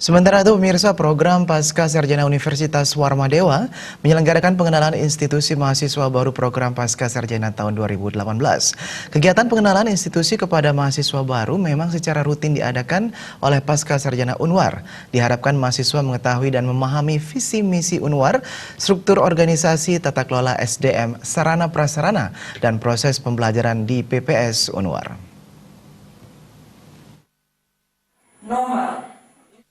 Sementara itu, pemirsa, program Pasca Sarjana Universitas Warma Dewa menyelenggarakan pengenalan institusi mahasiswa baru program Pasca Sarjana tahun 2018. Kegiatan pengenalan institusi kepada mahasiswa baru memang secara rutin diadakan oleh Pasca Sarjana Unwar. Diharapkan mahasiswa mengetahui dan memahami visi misi Unwar, struktur organisasi, tata kelola SDM, sarana prasarana, dan proses pembelajaran di PPS Unwar.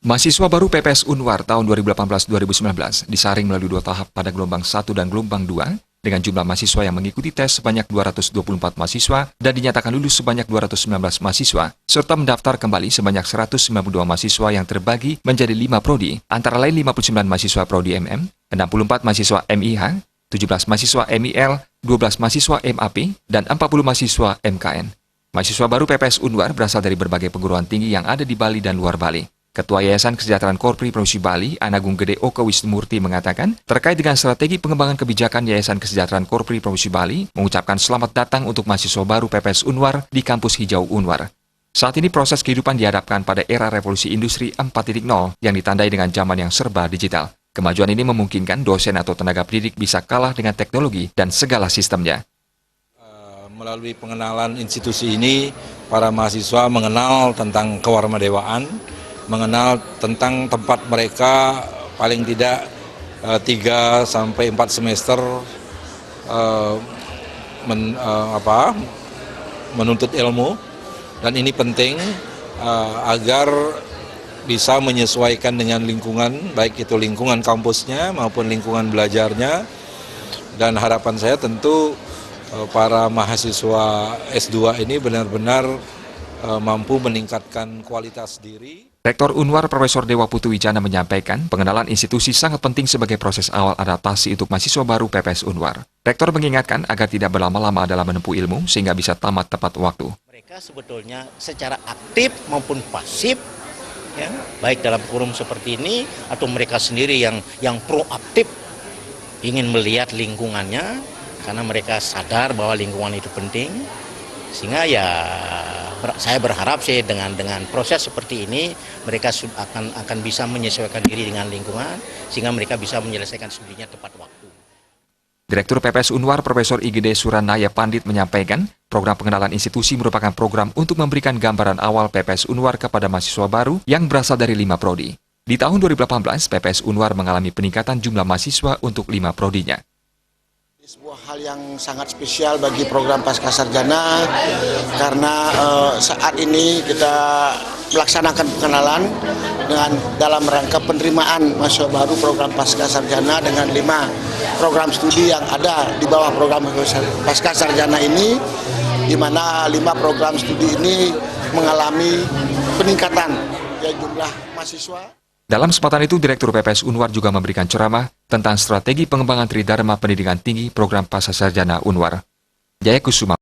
Mahasiswa baru PPS Unwar tahun 2018-2019 disaring melalui 2 tahap pada gelombang 1 dan gelombang 2 dengan jumlah mahasiswa yang mengikuti tes sebanyak 224 mahasiswa dan dinyatakan lulus sebanyak 219 mahasiswa, serta mendaftar kembali sebanyak 192 mahasiswa yang terbagi menjadi 5 prodi, antara lain 59 mahasiswa prodi MM, 64 mahasiswa MIH, 17 mahasiswa MIL, 12 mahasiswa MAP, dan 40 mahasiswa MKN. Mahasiswa baru PPS Unwar berasal dari berbagai perguruan tinggi yang ada di Bali dan luar Bali. Ketua Yayasan Kesejahteraan Korpri Provinsi Bali, Anagung Gede Oka Wisnumurti mengatakan, terkait dengan strategi pengembangan kebijakan Yayasan Kesejahteraan Korpri Provinsi Bali, mengucapkan selamat datang untuk mahasiswa baru PPS Unwar di Kampus Hijau Unwar. Saat ini proses kehidupan dihadapkan pada era revolusi industri 4.0 yang ditandai dengan zaman yang serba digital. Kemajuan ini memungkinkan dosen atau tenaga pendidik bisa kalah dengan teknologi dan segala sistemnya. Melalui pengenalan institusi ini, para mahasiswa mengenal tentang kewarmadewaan, mengenal tentang tempat mereka paling tidak 3 sampai 4 semester menuntut ilmu, dan ini penting agar bisa menyesuaikan dengan lingkungan, baik itu lingkungan kampusnya maupun lingkungan belajarnya. Dan harapan saya tentu para mahasiswa S2 ini benar-benar mampu meningkatkan kualitas diri. Rektor Unwar Profesor Dewa Putu Wijana menyampaikan pengenalan institusi sangat penting sebagai proses awal adaptasi untuk mahasiswa baru PPS Unwar. Rektor mengingatkan agar tidak berlama-lama dalam menempuh ilmu sehingga bisa tamat tepat waktu. Mereka sebetulnya secara aktif maupun pasif, ya, baik dalam forum seperti ini atau mereka sendiri yang proaktif ingin melihat lingkungannya karena mereka sadar bahwa lingkungan itu penting. Sehingga ya saya berharap sih dengan proses seperti ini mereka akan bisa menyesuaikan diri dengan lingkungan sehingga mereka bisa menyelesaikan studinya tepat waktu. Direktur PPS Unwar Profesor IGD Suranaya Pandit menyampaikan, program pengenalan institusi merupakan program untuk memberikan gambaran awal PPS Unwar kepada mahasiswa baru yang berasal dari 5 prodi. Di tahun 2018, PPS Unwar mengalami peningkatan jumlah mahasiswa untuk 5 prodinya. Sebuah hal yang sangat spesial bagi program Pasca Sarjana karena saat ini kita melaksanakan pengenalan dalam rangka penerimaan mahasiswa baru program Pasca Sarjana dengan 5 program studi yang ada di bawah program Pasca Sarjana ini, di mana 5 program studi ini mengalami peningkatan jumlah mahasiswa. Dalam kesempatan itu, Direktur PPS Unwar juga memberikan ceramah tentang strategi pengembangan Tridharma Pendidikan Tinggi program Pasca Sarjana Unwar. Jaya Kusuma.